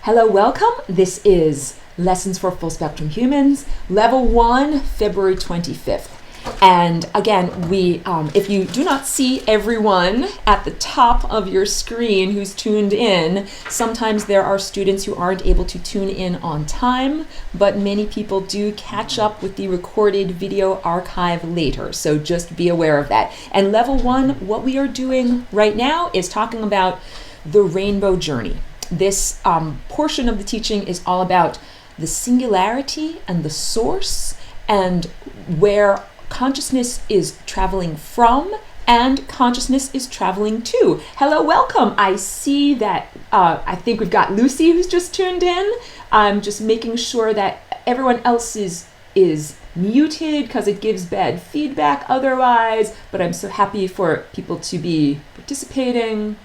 Hello, welcome. This is Lessons for Full Spectrum Humans, Level 1, February 25th. And again, if you do not see everyone at the top of your screen who's tuned in, sometimes there are students who aren't able to tune in on time, but many people do catch up with the recorded video archive later, so just be aware of that. And Level 1, what we are doing right now is talking about the rainbow journey. This portion of the teaching is all about the singularity and the source and where consciousness is traveling from and consciousness is traveling to. Hello, welcome. I see that I think we've got Lucy who's just tuned in. I'm just making sure that everyone else is muted because it gives bad feedback otherwise, but I'm so happy for people to be participating.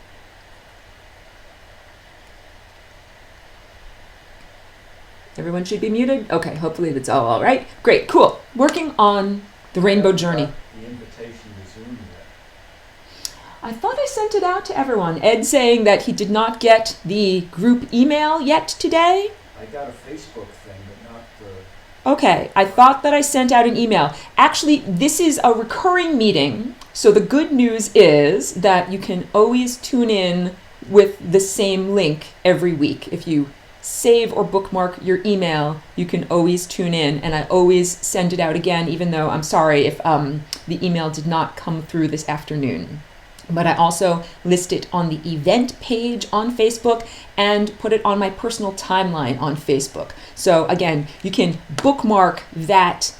Everyone should be muted? Okay, hopefully that's all right. Great, cool. Working on the rainbow journey. The invitation to Zoom yet? I thought I sent it out to everyone. Ed saying that he did not get the group email yet today. I got a Facebook thing, but not the... Okay, I thought that I sent out an email. Actually, this is a recurring meeting, so the good news is that you can always tune in with the same link every week. If you save or bookmark your email, you can always tune in, and I always send it out again, even though I'm sorry if the email did not come through this afternoon. But I also list it on the event page on Facebook and put it on my personal timeline on Facebook. So again, you can bookmark that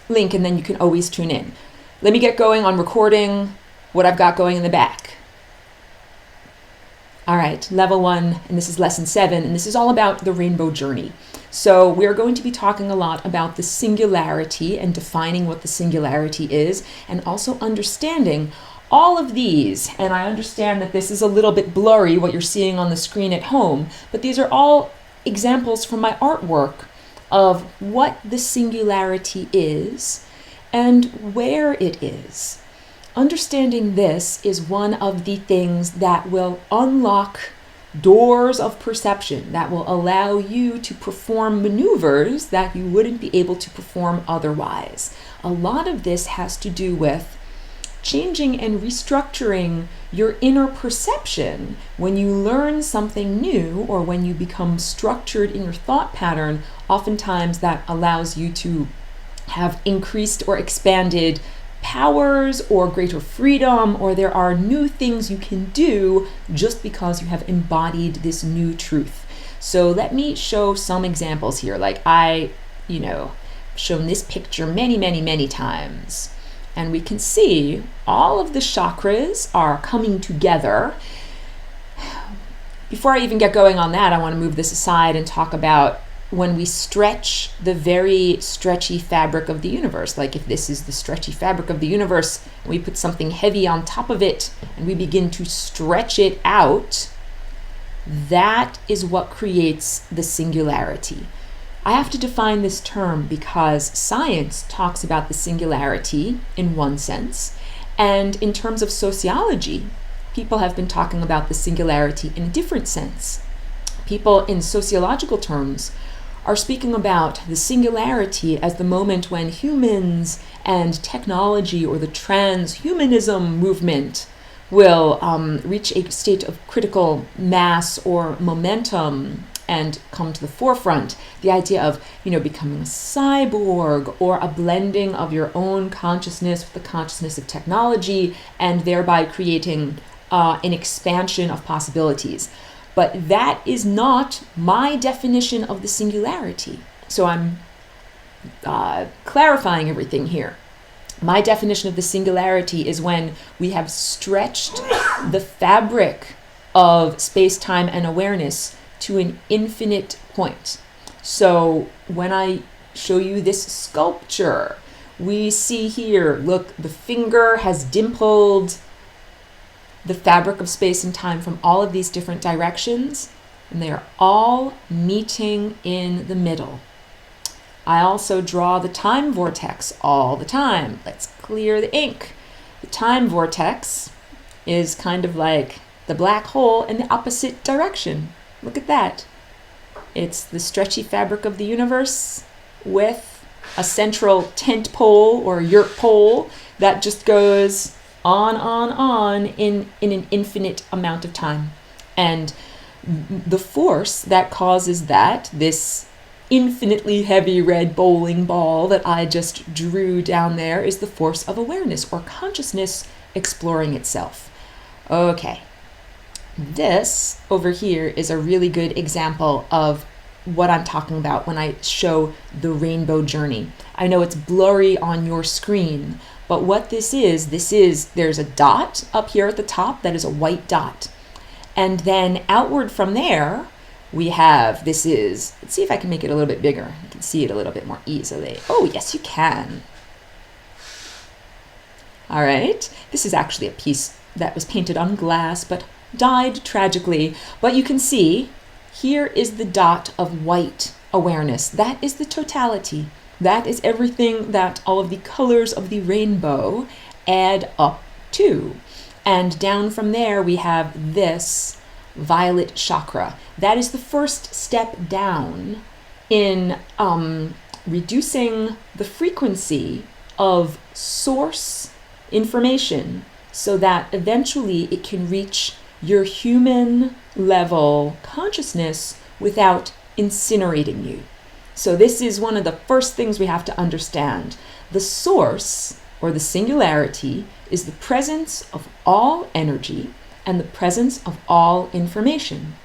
link and then you can always tune in. Let me get going on recording what I've got going in the back. All right, Level 1, and this is Lesson 7, and this is all about the rainbow journey. So we're going to be talking a lot about the singularity and defining what the singularity is, and also understanding all of these. And I understand that this is a little bit blurry, what you're seeing on the screen at home, but these are all examples from my artwork of what the singularity is and where it is. Understanding this is one of the things that will unlock doors of perception, that will allow you to perform maneuvers that you wouldn't be able to perform otherwise. A lot of this has to do with changing and restructuring your inner perception. When you learn something new or when you become structured in your thought pattern, oftentimes that allows you to have increased or expanded powers or greater freedom, or there are new things you can do just because you have embodied this new truth. So let me show some examples here. Like shown this picture many times, and we can see all of the chakras are coming together. Before I even get going on that, I want to move this aside and talk about when we stretch the very stretchy fabric of the universe. Like if this is the stretchy fabric of the universe, and we put something heavy on top of it and we begin to stretch it out, that is what creates the singularity. I have to define this term because science talks about the singularity in one sense, and in terms of sociology, people have been talking about the singularity in a different sense. People in sociological terms are speaking about the singularity as the moment when humans and technology, or the transhumanism movement, will reach a state of critical mass or momentum and come to the forefront. The idea of becoming a cyborg, or a blending of your own consciousness with the consciousness of technology, and thereby creating an expansion of possibilities. But that is not my definition of the singularity. So I'm clarifying everything here. My definition of the singularity is when we have stretched the fabric of space-time and awareness to an infinite point. So when I show you this sculpture, we see here, look, the finger has dimpled the fabric of space and time from all of these different directions, and they are all meeting in the middle. I also draw the time vortex all the time. Let's clear the ink. The time vortex is kind of like the black hole in the opposite direction. Look at that. It's the stretchy fabric of the universe with a central tent pole or yurt pole that just goes on in an infinite amount of time. And the force that causes that, this infinitely heavy red bowling ball that I just drew down there, is the force of awareness or consciousness exploring itself. Okay. This over here is a really good example of what I'm talking about when I show the rainbow journey. I know it's blurry on your screen, but what this is, there's a dot up here at the top that is a white dot. And then outward from there, we have, let's see if I can make it a little bit bigger. You can see it a little bit more easily. Oh, yes, you can. All right. This is actually a piece that was painted on glass, but died tragically. But you can see here is the dot of white awareness. That is the totality. That is everything that all of the colors of the rainbow add up to. And down from there, we have this violet chakra. That is the first step down in reducing the frequency of source information so that eventually it can reach your human level consciousness without incinerating you. So this is one of the first things we have to understand. The source, or the singularity, is the presence of all energy and the presence of all information.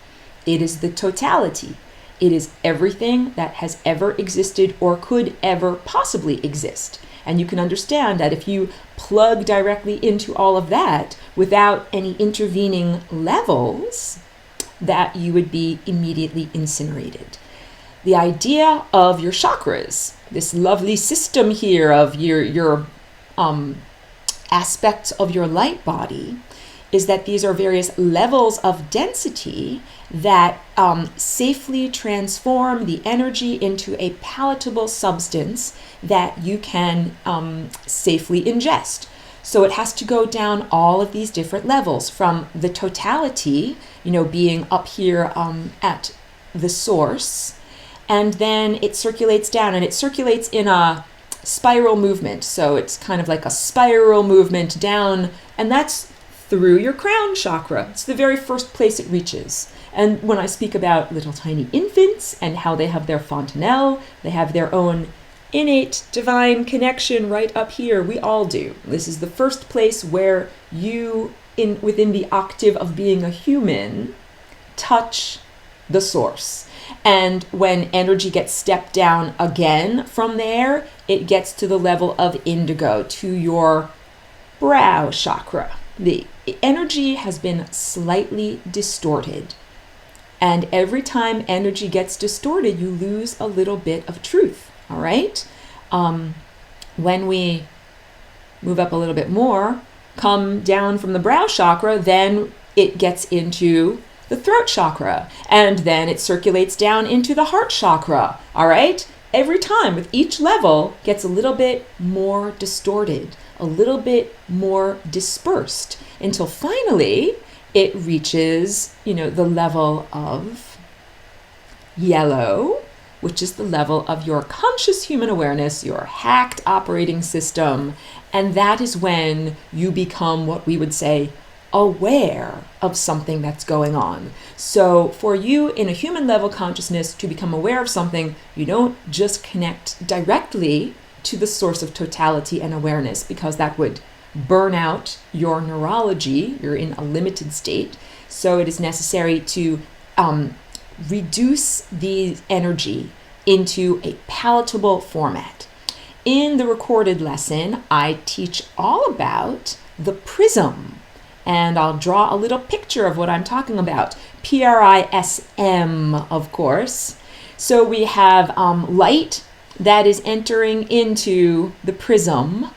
It is the totality. It is everything that has ever existed or could ever possibly exist. And you can understand that if you plug directly into all of that without any intervening levels, that you would be immediately incinerated. The idea of your chakras, this lovely system here of your aspects of your light body, is that these are various levels of density that safely transform the energy into a palatable substance that you can safely ingest. So it has to go down all of these different levels, from the totality, being up here at the source, and then it circulates down, and it circulates in a spiral movement. So it's kind of like a spiral movement down, and that's through your crown chakra. It's the very first place it reaches. And when I speak about little tiny infants and how they have their fontanelle, they have their own innate divine connection right up here. We all do. This is the first place where you, within the octave of being a human, touch the source. And when energy gets stepped down again from there, it gets to the level of indigo, to your brow chakra. The energy has been slightly distorted. And every time energy gets distorted, you lose a little bit of truth. All right? When we move up a little bit more, come down from the brow chakra, then it gets into the throat chakra, and then it circulates down into the heart chakra. All right? Every time, with each level, gets a little bit more distorted, a little bit more dispersed, until finally it reaches, the level of yellow, which is the level of your conscious human awareness, your hacked operating system. And that is when you become what we would say aware of something that's going on. So for you in a human level consciousness to become aware of something, you don't just connect directly to the source of totality and awareness, because that would burn out your neurology. You're in a limited state. So it is necessary to reduce the energy into a palatable format. In the recorded lesson, I teach all about the prism, and I'll draw a little picture of what I'm talking about. PRISM, of course. So we have light that is entering into the prism,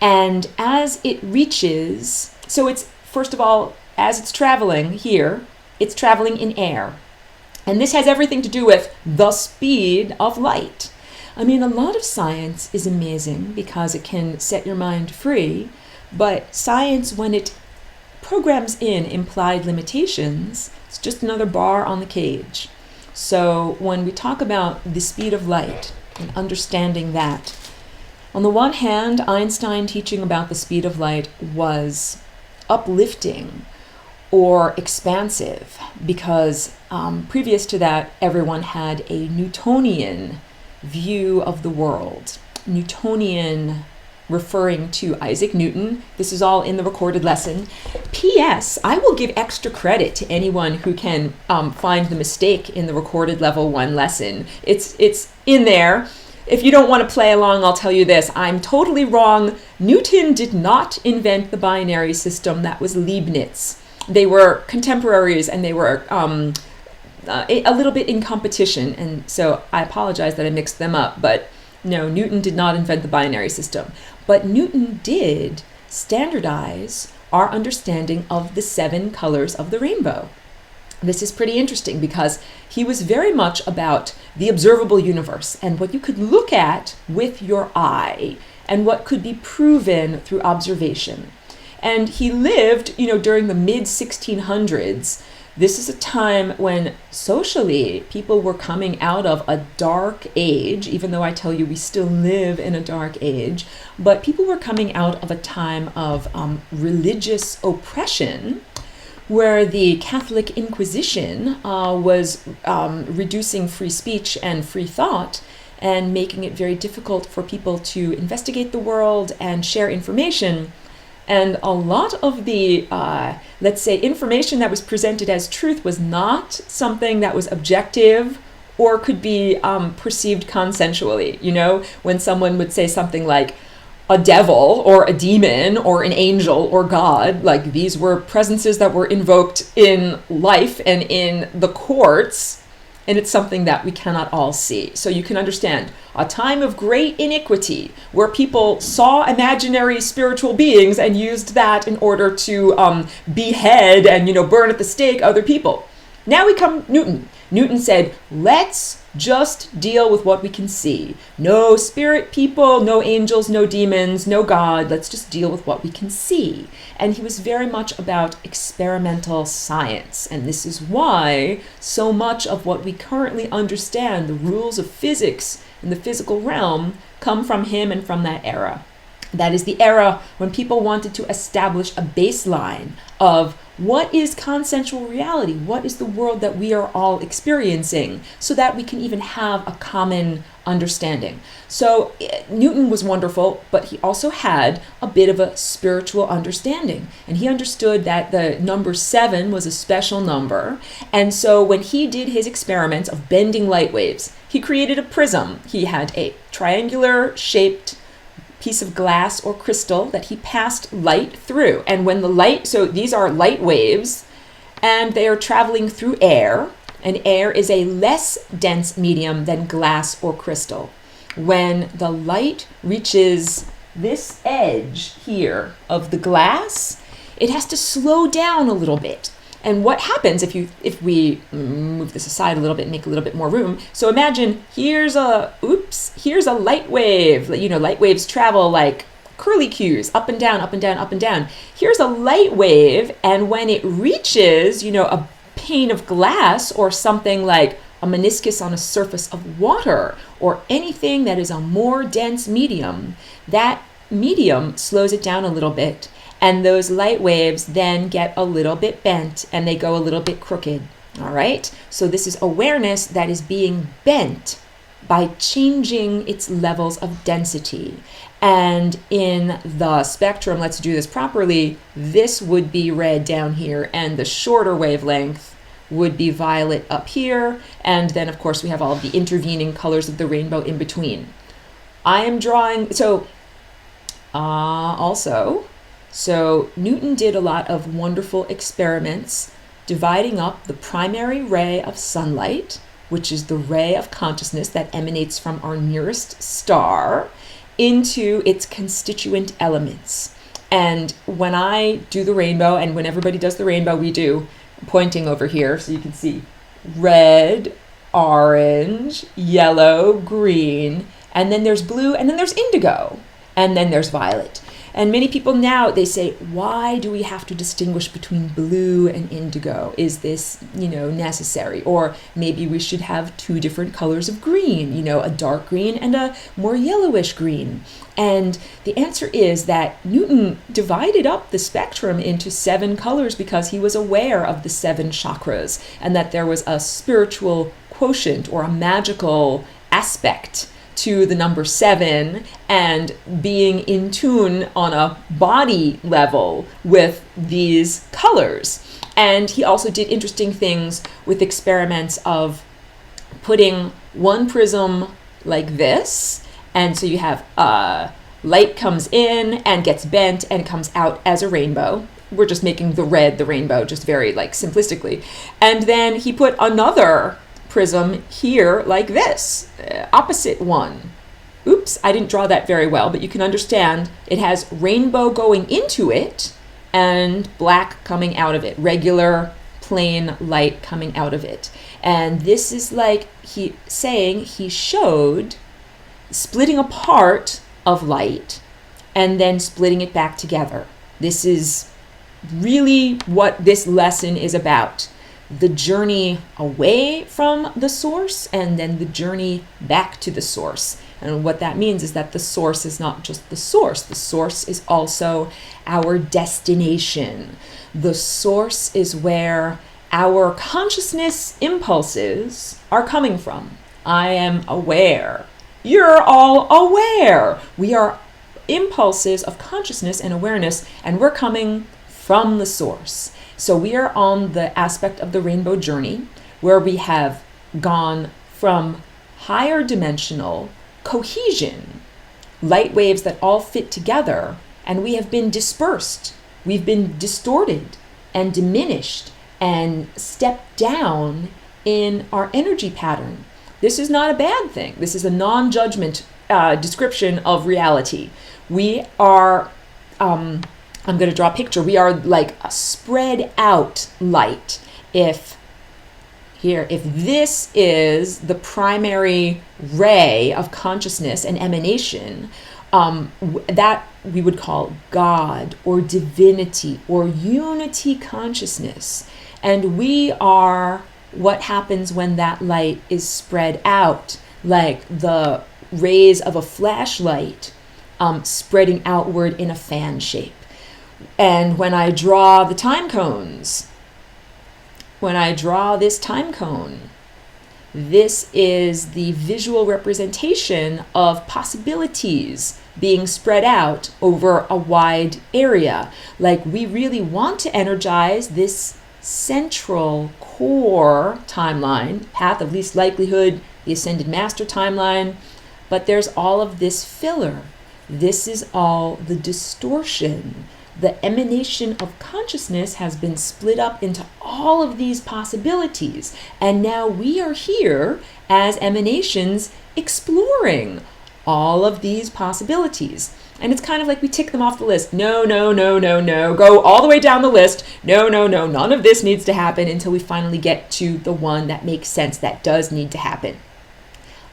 and as it reaches, so it's, first of all, as it's traveling here, it's traveling in air. And this has everything to do with the speed of light. I mean, a lot of science is amazing because it can set your mind free, but science, when it programs in implied limitations, it's just another bar on the cage. So when we talk about the speed of light and understanding that, on the one hand, Einstein teaching about the speed of light was uplifting or expansive because previous to that, everyone had a Newtonian view of the world. Newtonian referring to Isaac Newton. This is all in the recorded lesson. P.S. I will give extra credit to anyone who can find the mistake in the recorded level 1 lesson. It's in there. If you don't want to play along, I'll tell you this. I'm totally wrong. Newton did not invent the binary system. That was Leibniz. They were contemporaries and they were a little bit in competition. And so I apologize that I mixed them up. But no, Newton did not invent the binary system. But Newton did standardize our understanding of the 7 colors of the rainbow. This is pretty interesting because he was very much about the observable universe and what you could look at with your eye and what could be proven through observation. And he lived, during the mid-1600s. This is a time when socially people were coming out of a dark age, even though I tell you we still live in a dark age, but people were coming out of a time of religious oppression where the Catholic Inquisition was reducing free speech and free thought and making it very difficult for people to investigate the world and share information. And a lot of the, let's say, information that was presented as truth was not something that was objective or could be perceived consensually. When someone would say something like a devil or a demon or an angel or God, like these were presences that were invoked in life and in the courts, and it's something that we cannot all see. So you can understand a time of great iniquity where people saw imaginary spiritual beings and used that in order to behead and burn at the stake other people. Now we come Newton. Newton said, let's just deal with what we can see. No spirit people, no angels, no demons, no God. Let's just deal with what we can see. And he was very much about experimental science. And this is why so much of what we currently understand, the rules of physics in the physical realm, come from him and from that era. That is the era when people wanted to establish a baseline of what is consensual reality? What is the world that we are all experiencing so that we can even have a common understanding? So Newton was wonderful, but he also had a bit of a spiritual understanding. And he understood that the number 7 was a special number. And so when he did his experiments of bending light waves, he created a prism. He had a triangular shaped piece of glass or crystal that he passed light through. And when the light, so these are light waves, and they are traveling through air, and air is a less dense medium than glass or crystal. When the light reaches this edge here of the glass, it has to slow down a little bit. And what happens if we move this aside a little bit and make a little bit more room? So imagine here's a light wave. Light waves travel like curlicues, up and down, up and down, up and down. Here's a light wave, and when it reaches, a pane of glass or something like a meniscus on a surface of water or anything that is a more dense medium, that medium slows it down a little bit. And those light waves then get a little bit bent and they go a little bit crooked. All right. So this is awareness that is being bent by changing its levels of density. And in the spectrum, let's do this properly, this would be red down here and the shorter wavelength would be violet up here. And then of course we have all of the intervening colors of the rainbow in between. I am drawing, so So Newton did a lot of wonderful experiments dividing up the primary ray of sunlight, which is the ray of consciousness that emanates from our nearest star, into its constituent elements. And when I do the rainbow, and when everybody does the rainbow, we do, pointing over here so you can see red, orange, yellow, green, and then there's blue, and then there's indigo, and then there's violet. And many people now, they say, why do we have to distinguish between blue and indigo? Is this, necessary? Or maybe we should have two different colors of green, a dark green and a more yellowish green. And the answer is that Newton divided up the spectrum into 7 colors because he was aware of the 7 chakras and that there was a spiritual quotient or a magical aspect to the number 7 and being in tune on a body level with these colors. And he also did interesting things with experiments of putting one prism like this, and so you have light comes in and gets bent and comes out as a rainbow. We're just making the red the rainbow, just very simplistically. And then he put another prism here like this, opposite one. Oops, I didn't draw that very well, but you can understand it has rainbow going into it and black coming out of it, regular plain light coming out of it. And this is like he showed splitting apart of light and then splitting it back together. This is really what this lesson is about. The journey away from the source and then the journey back to the source. And what that means is that the source is not just the source is also our destination. The source is where our consciousness impulses are coming from. I am aware. You're all aware. We are impulses of consciousness and awareness, and we're coming from the source. So we are on the aspect of the rainbow journey where we have gone from higher dimensional cohesion, light waves that all fit together, and we have been dispersed. We've been distorted and diminished and stepped down in our energy pattern. This is not a bad thing. This is a non-judgment description of reality. We are, I'm going to draw a picture. We are like a spread out light. If this is the primary ray of consciousness and emanation, that we would call God or divinity or unity consciousness. And we are what happens when that light is spread out, like the rays of a flashlight spreading outward in a fan shape. And when I draw the time cones, when I draw this time cone, this is the visual representation of possibilities being spread out over a wide area. Like we really want to energize this central core timeline, path of least likelihood, the ascended master timeline, but there's all of this filler. This is all the distortion. The emanation of consciousness has been split up into all of these possibilities. And now we are here as emanations exploring all of these possibilities. And it's kind of like we tick them off the list. No, no, no, no, no. Go all the way down the list. No, no, no. None of this needs to happen until we finally get to the one that makes sense, that does need to happen.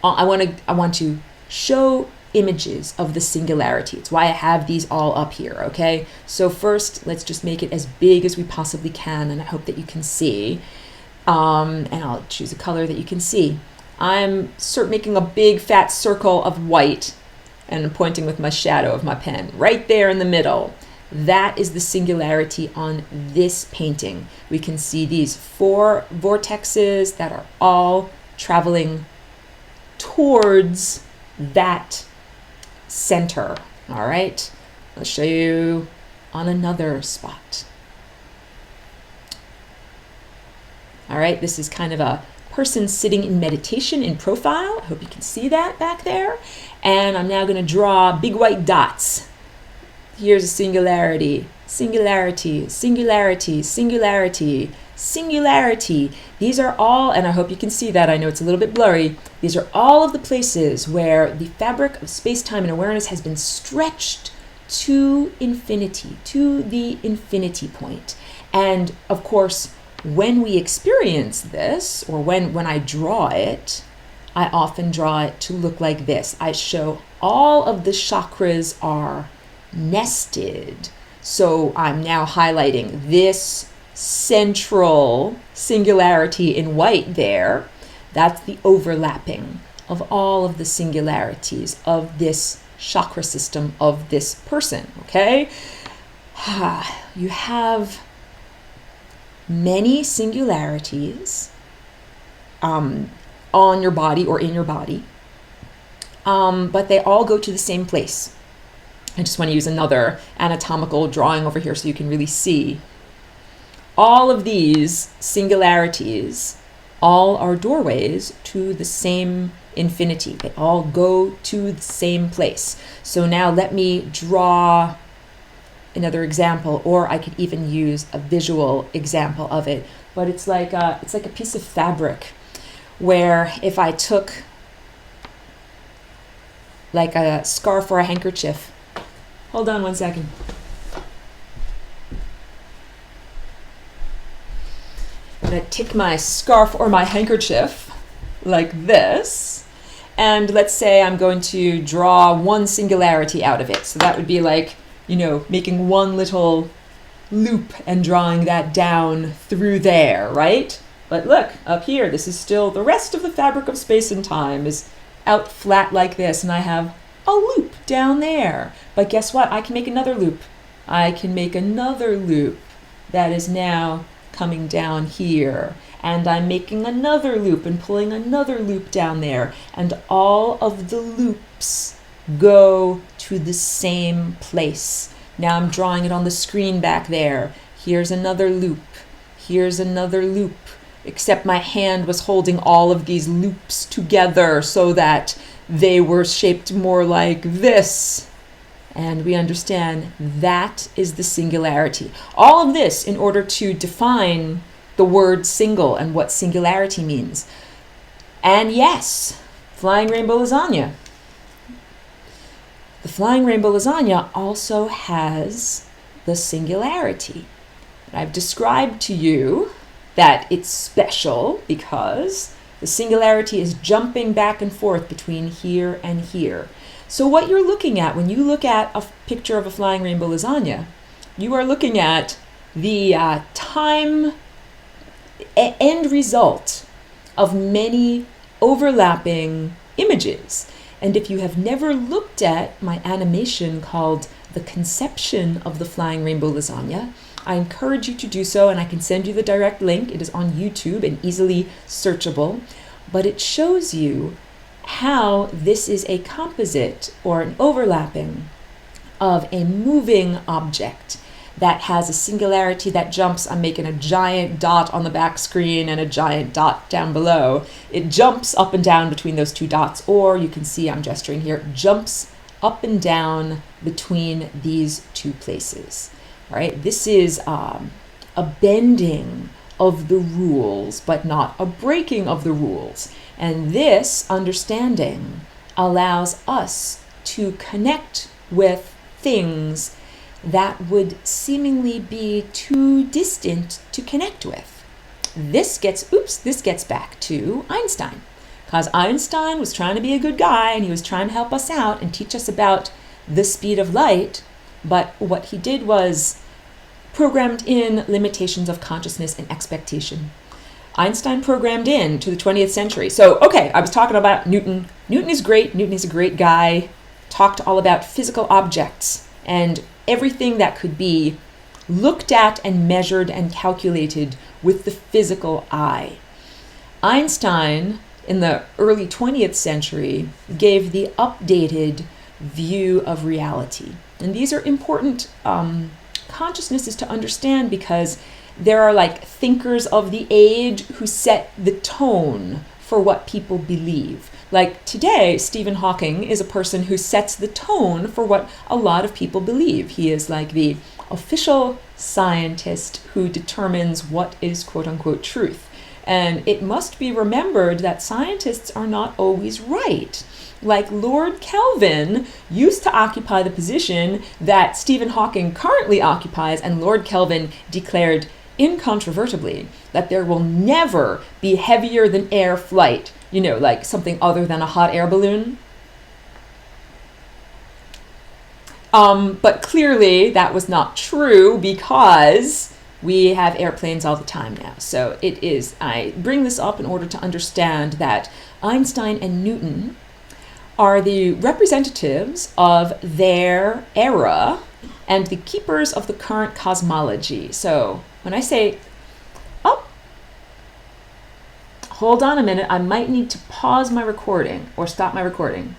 I want to show images of the singularity. It's why I have these all up here, okay? So first, let's just make it as big as we possibly can, and I hope that you can see. And I'll choose a color that you can see. I'm making a big fat circle of white and pointing with my shadow of my pen right there in the middle. That is the singularity on this painting. We can see these 4 vortexes that are all traveling towards that center. All right, I'll show you on another spot. All right, this is kind of a person sitting in meditation in profile. I hope you can see that back there. And I'm now going to draw big white dots. Here's a singularity, singularity, singularity, singularity, singularity. These are all, and I hope you can see that, I know it's a little bit blurry, these are all of the places where the fabric of space-time and awareness has been stretched to infinity, to the infinity point. And of course, when we experience this, or when I draw it, I often draw it to look like this. I show all of the chakras are nested. So I'm now highlighting this central singularity in white there. That's the overlapping of all of the singularities of this chakra system of this person, okay? You have many singularities on your body or in your body, but they all go to the same place. I just want to use another anatomical drawing over here so you can really see. All of these singularities all are doorways to the same infinity. They all go to the same place. So now let me draw another example, or I could even use a visual example of it. But it's like a piece of fabric where if I took like a scarf or a handkerchief. Hold on one second. I'm going to take my scarf or my handkerchief like this, and let's say I'm going to draw one singularity out of it. So that would be like, you know, making one little loop and drawing that down through there, right? But look, up here, this is still, the rest of the fabric of space and time is out flat like this, and I have a loop down there. But guess what? I can make another loop. I can make another loop that is now coming down here. And I'm making another loop and pulling another loop down there. And all of the loops go to the same place. Now I'm drawing it on the screen back there. Here's another loop. Here's another loop. Except my hand was holding all of these loops together so that they were shaped more like this. And we understand that is the singularity. All of this in order to define the word single and what singularity means. And yes, flying rainbow lasagna. The flying rainbow lasagna also has the singularity. I've described to you that it's special because the singularity is jumping back and forth between here and here. So what you're looking at when you look at a picture of a flying rainbow lasagna, you are looking at the time end result of many overlapping images. And if you have never looked at my animation called The Conception of the Flying Rainbow Lasagna, I encourage you to do so, and I can send you the direct link. It is on YouTube and easily searchable. But it shows you how this is a composite or an overlapping of a moving object that has a singularity that jumps. I'm making a giant dot on the back screen and a giant dot down below. It jumps up and down between those two dots, or you can see I'm gesturing here, jumps up and down between these two places. All right, this is a bending of the rules, but not a breaking of the rules. And this understanding allows us to connect with things that would seemingly be too distant to connect with. This gets back to Einstein, because Einstein was trying to be a good guy and he was trying to help us out and teach us about the speed of light, but what he did was programmed in limitations of consciousness and expectation. Einstein programmed in to the 20th century. So, okay, I was talking about Newton. Newton is great. Newton is a great guy. Talked all about physical objects and everything that could be looked at and measured and calculated with the physical eye. Einstein, in the early 20th century, gave the updated view of reality. And these are important consciousnesses to understand, because there are like thinkers of the age who set the tone for what people believe. Like today, Stephen Hawking is a person who sets the tone for what a lot of people believe. He is like the official scientist who determines what is quote unquote truth. And it must be remembered that scientists are not always right. Like Lord Kelvin used to occupy the position that Stephen Hawking currently occupies, and Lord Kelvin declared incontrovertibly that there will never be heavier than air flight, you know, like something other than a hot air balloon. But clearly that was not true because we have airplanes all the time now. So it is, I bring this up in order to understand that Einstein and Newton are the representatives of their era and the keepers of the current cosmology. So when I say, oh, hold on a minute, I might need to pause my recording or stop my recording.